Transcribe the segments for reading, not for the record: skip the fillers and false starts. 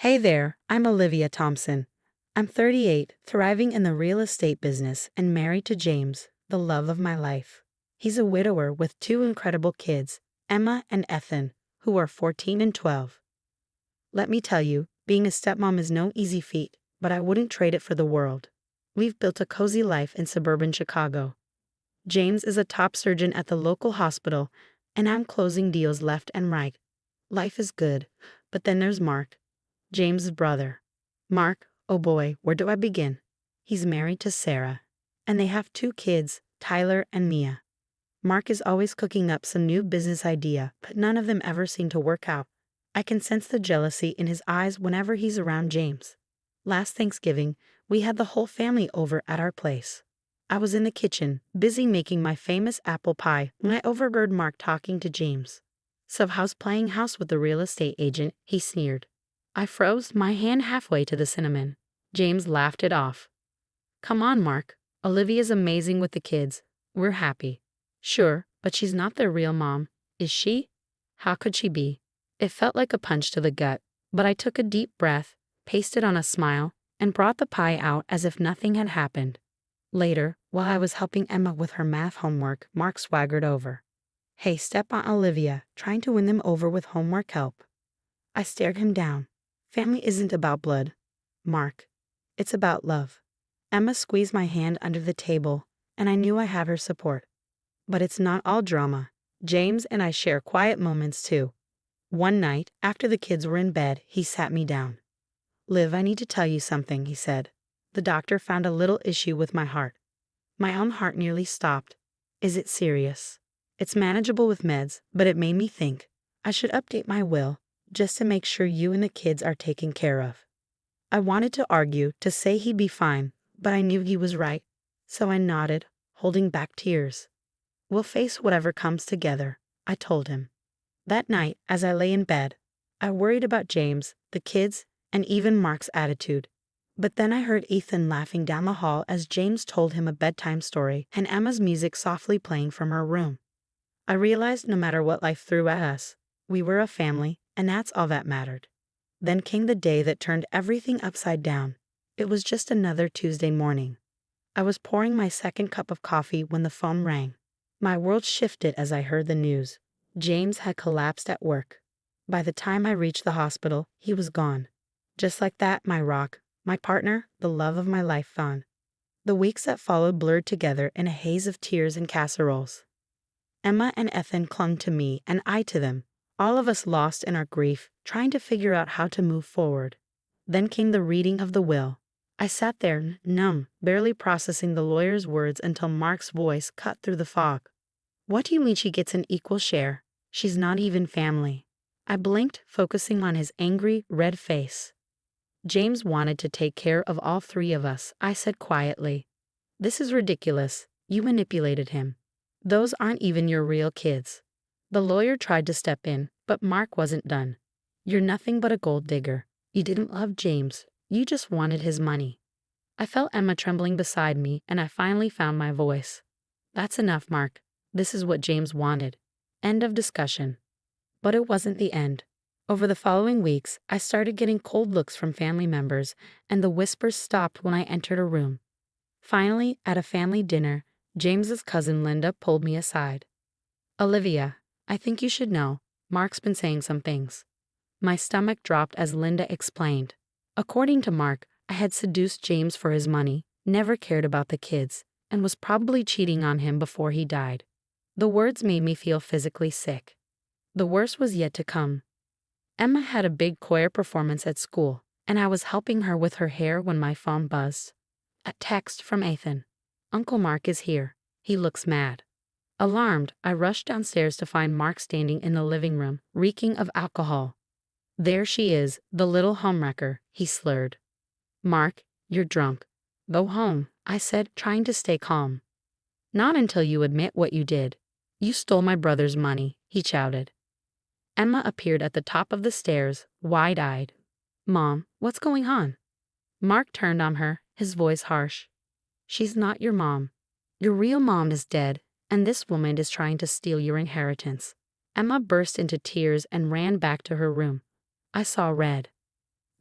Hey there, I'm Olivia Thompson. I'm 38, thriving in the real estate business and married to James, the love of my life. He's a widower with two incredible kids, Emma and Ethan, who are 14 and 12. Let me tell you, being a stepmom is no easy feat, but I wouldn't trade it for the world. We've built a cozy life in suburban Chicago. James is a top surgeon at the local hospital, and I'm closing deals left and right. Life is good, but then there's Mark, James's brother. Mark, oh boy, where do I begin? He's married to Sarah, and they have two kids, Tyler and Mia. Mark is always cooking up some new business idea, but none of them ever seem to work out. I can sense the jealousy in his eyes whenever he's around James. Last Thanksgiving, we had the whole family over at our place. I was in the kitchen, busy making my famous apple pie, when I overheard Mark talking to James. "So how's playing house with the real estate agent?" he sneered. I froze, my hand halfway to the cinnamon. James laughed it off. "Come on, Mark. Olivia's amazing with the kids. We're happy." "Sure, but she's not their real mom, is she?" "How could she be?" It felt like a punch to the gut, but I took a deep breath, pasted on a smile, and brought the pie out as if nothing had happened. Later, while I was helping Emma with her math homework, Mark swaggered over. "Hey, step on Olivia, trying to win them over with homework help." I stared him down. Family isn't about blood, Mark. It's about love. Emma squeezed my hand under the table, and I knew I had her support. But it's not all drama. James and I share quiet moments too. One night, after the kids were in bed, he sat me down. "Liv, I need to tell you something," he said. "The doctor found a little issue with my heart." My own heart nearly stopped. "Is it serious?" "It's manageable with meds, but it made me think. I should update my will, just to make sure you and the kids are taken care of." I wanted to argue, to say he'd be fine, but I knew he was right, so I nodded, holding back tears. "We'll face whatever comes together," I told him. That night, as I lay in bed, I worried about James, the kids, and even Mark's attitude. But then I heard Ethan laughing down the hall as James told him a bedtime story and Emma's music softly playing from her room. I realized no matter what life threw at us, we were a family, and that's all that mattered. Then came the day that turned everything upside down. It was just another Tuesday morning. I was pouring my second cup of coffee when the phone rang. My world shifted as I heard the news. James had collapsed at work. By the time I reached the hospital, he was gone. Just like that, my rock, my partner, the love of my life gone. The weeks that followed blurred together in a haze of tears and casseroles. Emma and Ethan clung to me, and I to them, all of us lost in our grief, trying to figure out how to move forward. Then came the reading of the will. I sat there, numb, barely processing the lawyer's words until Mark's voice cut through the fog. "What do you mean she gets an equal share? She's not even family." I blinked, focusing on his angry, red face. "James wanted to take care of all three of us," I said quietly. "This is ridiculous. You manipulated him. Those aren't even your real kids." The lawyer tried to step in, but Mark wasn't done. "You're nothing but a gold digger. You didn't love James. You just wanted his money." I felt Emma trembling beside me, and I finally found my voice. "That's enough, Mark. This is what James wanted. End of discussion." But it wasn't the end. Over the following weeks, I started getting cold looks from family members, and the whispers stopped when I entered a room. Finally, at a family dinner, James's cousin Linda pulled me aside. "Olivia, I think you should know, Mark's been saying some things." My stomach dropped as Linda explained. According to Mark, I had seduced James for his money, never cared about the kids, and was probably cheating on him before he died. The words made me feel physically sick. The worst was yet to come. Emma had a big choir performance at school, and I was helping her with her hair when my phone buzzed. A text from Ethan. "Uncle Mark is here. He looks mad." Alarmed, I rushed downstairs to find Mark standing in the living room, reeking of alcohol. "There she is, the little homewrecker," he slurred. "Mark, you're drunk. Go home," I said, trying to stay calm. "Not until you admit what you did. You stole my brother's money," he shouted. Emma appeared at the top of the stairs, wide-eyed. "Mom, what's going on?" Mark turned on her, his voice harsh. "She's not your mom. Your real mom is dead, and this woman is trying to steal your inheritance." Emma burst into tears and ran back to her room. I saw red.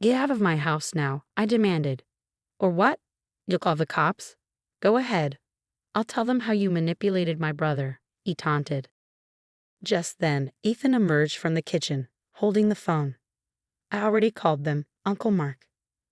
Get out of my house now, I demanded. Or what? You'll call the cops? Go ahead. I'll tell them how you manipulated my brother, he taunted. Just then, Ethan emerged from the kitchen, holding the phone. I already called them, Uncle Mark.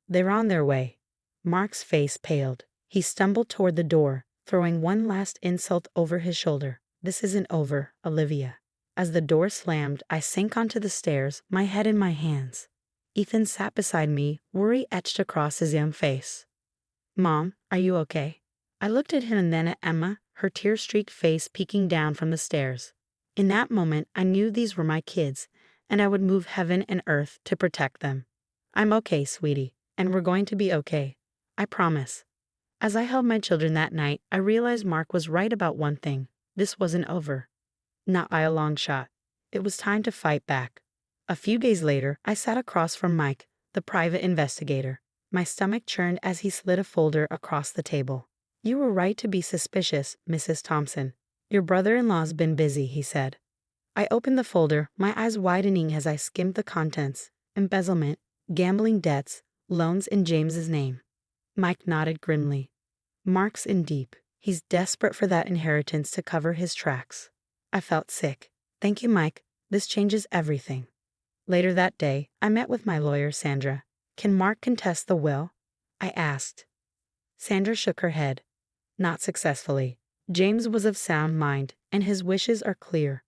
They're on their way. Mark's face paled. He stumbled toward the door, throwing one last insult over his shoulder. This isn't over, Olivia. As the door slammed, I sank onto the stairs, my head in my hands. Ethan sat beside me, worry etched across his young face. Mom, are you okay? I looked at him and then at Emma, her tear-streaked face peeking down from the stairs. In that moment, I knew these were my kids, and I would move heaven and earth to protect them. I'm okay, sweetie, and we're going to be okay. I promise. As I held my children that night, I realized Mark was right about one thing. This wasn't over. Not by a long shot. It was time to fight back. A few days later, I sat across from Mike, the private investigator. My stomach churned as he slid a folder across the table. You were right to be suspicious, Mrs. Thompson. Your brother-in-law's been busy, he said. I opened the folder, my eyes widening as I skimmed the contents. Embezzlement, gambling debts, loans in James's name. Mike nodded grimly. Mark's in deep. He's desperate for that inheritance to cover his tracks. I felt sick. Thank you, Mike. This changes everything. Later that day, I met with my lawyer, Sandra. Can Mark contest the will? I asked. Sandra shook her head. Not successfully. James was of sound mind, and his wishes are clear.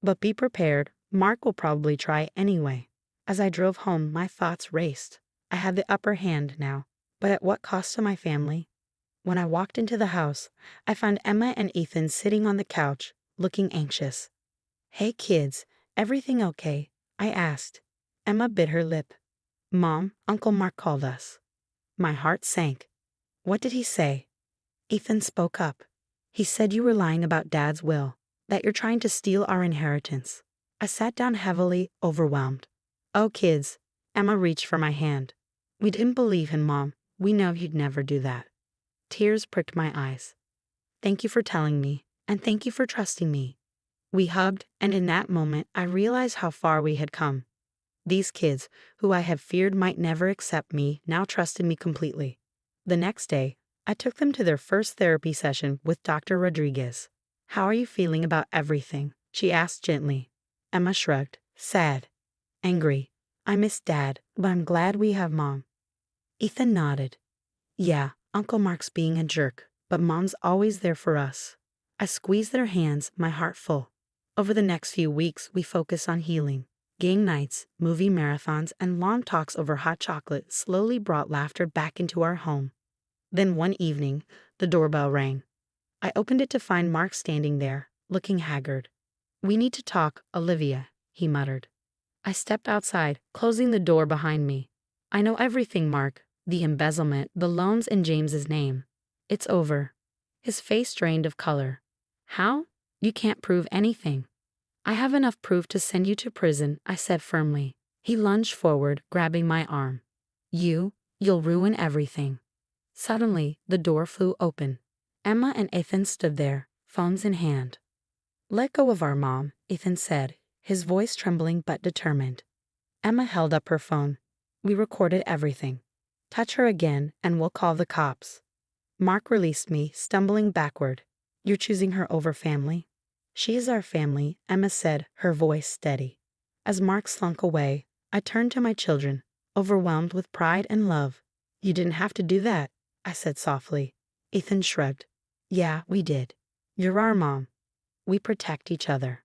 But be prepared, Mark will probably try anyway. As I drove home, my thoughts raced. I had the upper hand now, but at what cost to my family? When I walked into the house, I found Emma and Ethan sitting on the couch, looking anxious. Hey kids, everything okay? I asked. Emma bit her lip. Mom, Uncle Mark called us. My heart sank. What did he say? Ethan spoke up. He said you were lying about Dad's will, that you're trying to steal our inheritance. I sat down heavily, overwhelmed. Oh, kids. Emma reached for my hand. We didn't believe him, Mom. We know you'd never do that. Tears pricked my eyes. Thank you for telling me, and thank you for trusting me. We hugged, and in that moment, I realized how far we had come. These kids, who I had feared might never accept me, now trusted me completely. The next day, I took them to their first therapy session with Dr. Rodriguez. How are you feeling about everything? She asked gently. Emma shrugged, sad, angry. I miss Dad, but I'm glad we have Mom. Ethan nodded. Yeah, Uncle Mark's being a jerk, but Mom's always there for us. I squeezed their hands, my heart full. Over the next few weeks, we focused on healing. Game nights, movie marathons, and long talks over hot chocolate slowly brought laughter back into our home. Then one evening, the doorbell rang. I opened it to find Mark standing there, looking haggard. We need to talk, Olivia, he muttered. I stepped outside, closing the door behind me. I know everything, Mark. The embezzlement, the loans in James's name. It's over. His face drained of color. How? You can't prove anything. I have enough proof to send you to prison, I said firmly. He lunged forward, grabbing my arm. You'll ruin everything. Suddenly, the door flew open. Emma and Ethan stood there, phones in hand. Let go of our mom, Ethan said, his voice trembling but determined. Emma held up her phone. We recorded everything. Touch her again, and we'll call the cops. Mark released me, stumbling backward. You're choosing her over family? She is our family, Emma said, her voice steady. As Mark slunk away, I turned to my children, overwhelmed with pride and love. You didn't have to do that, I said softly. Ethan shrugged. Yeah, we did. You're our mom. We protect each other.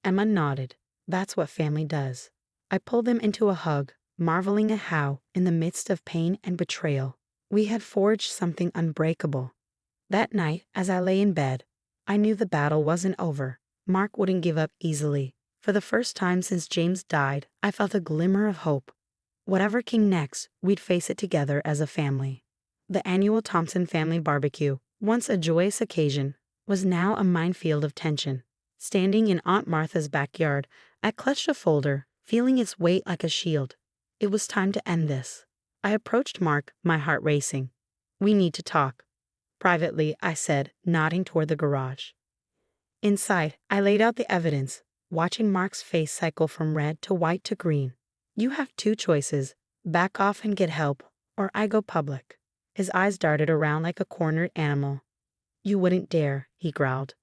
Emma nodded. That's what family does. I pulled them into a hug, marveling at how, in the midst of pain and betrayal, we had forged something unbreakable. That night, as I lay in bed, I knew the battle wasn't over. Mark wouldn't give up easily. For the first time since James died, I felt a glimmer of hope. Whatever came next, we'd face it together as a family. The annual Thompson family barbecue, once a joyous occasion, was now a minefield of tension. Standing in Aunt Martha's backyard, I clutched a folder, feeling its weight like a shield. It was time to end this. I approached Mark, my heart racing. We need to talk. Privately, I said, nodding toward the garage. Inside, I laid out the evidence, watching Mark's face cycle from red to white to green. You have two choices. Back off and get help, or I go public. His eyes darted around like a cornered animal. You wouldn't dare, he growled.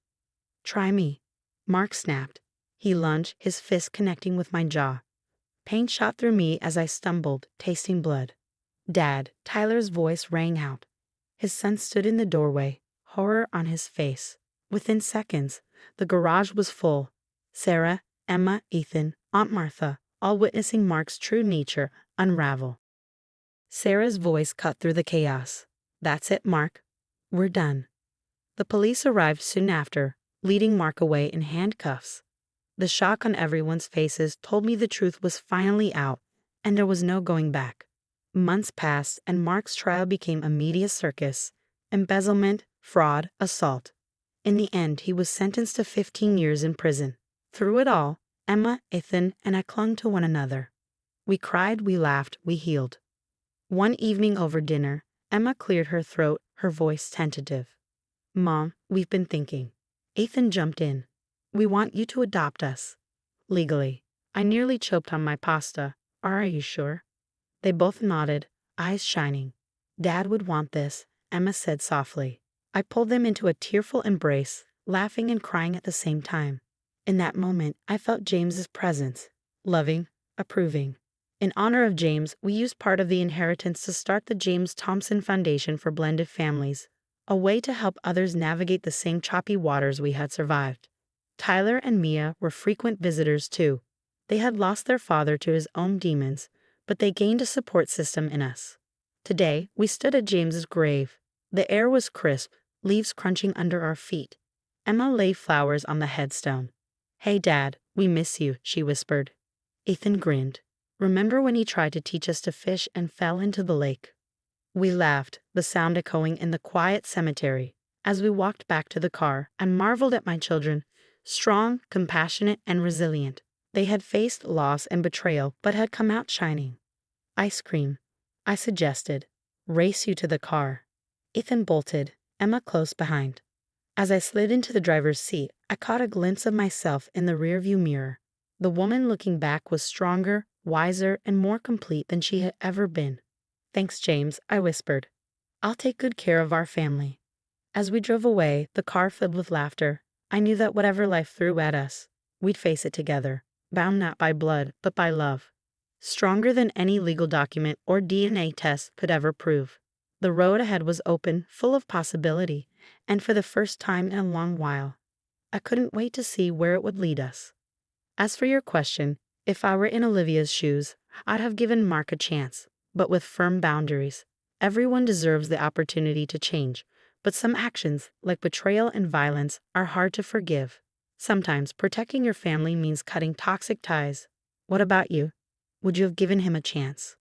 Try me. Mark snapped. He lunged, his fist connecting with my jaw. Pain shot through me as I stumbled, tasting blood. Dad, Tyler's voice rang out. His son stood in the doorway, horror on his face. Within seconds, the garage was full. Sarah, Emma, Ethan, Aunt Martha, all witnessing Mark's true nature unravel. Sarah's voice cut through the chaos. That's it, Mark. We're done. The police arrived soon after, leading Mark away in handcuffs. The shock on everyone's faces told me the truth was finally out, and there was no going back. Months passed, and Mark's trial became a media circus. Embezzlement, fraud, assault. In the end, he was sentenced to 15 years in prison. Through it all, Emma, Ethan, and I clung to one another. We cried, we laughed, we healed. One evening over dinner, Emma cleared her throat, her voice tentative. Mom, we've been thinking. Ethan jumped in. We want you to adopt us. Legally. I nearly choked on my pasta. Are you sure? They both nodded, eyes shining. Dad would want this, Emma said softly. I pulled them into a tearful embrace, laughing and crying at the same time. In that moment, I felt James's presence, loving, approving. In honor of James, we used part of the inheritance to start the James Thompson Foundation for Blended Families, a way to help others navigate the same choppy waters we had survived. Tyler and Mia were frequent visitors too. They had lost their father to his own demons, but they gained a support system in us. Today, we stood at James's grave. The air was crisp, leaves crunching under our feet. Emma laid flowers on the headstone. Hey, Dad, we miss you, she whispered. Ethan grinned. Remember when he tried to teach us to fish and fell into the lake? We laughed, the sound echoing in the quiet cemetery. As we walked back to the car, I marveled at my children, strong, compassionate, and resilient. They had faced loss and betrayal, but had come out shining. Ice cream, I suggested. Race you to the car. Ethan bolted, Emma close behind. As I slid into the driver's seat, I caught a glimpse of myself in the rearview mirror. The woman looking back was stronger, wiser, and more complete than she had ever been. Thanks, James, I whispered. I'll take good care of our family. As we drove away, the car filled with laughter, I knew that whatever life threw at us, we'd face it together, bound not by blood, but by love. Stronger than any legal document or DNA test could ever prove. The road ahead was open, full of possibility, and for the first time in a long while, I couldn't wait to see where it would lead us. As for your question, if I were in Olivia's shoes, I'd have given Mark a chance, but with firm boundaries. Everyone deserves the opportunity to change, but some actions, like betrayal and violence, are hard to forgive. Sometimes protecting your family means cutting toxic ties. What about you? Would you have given him a chance?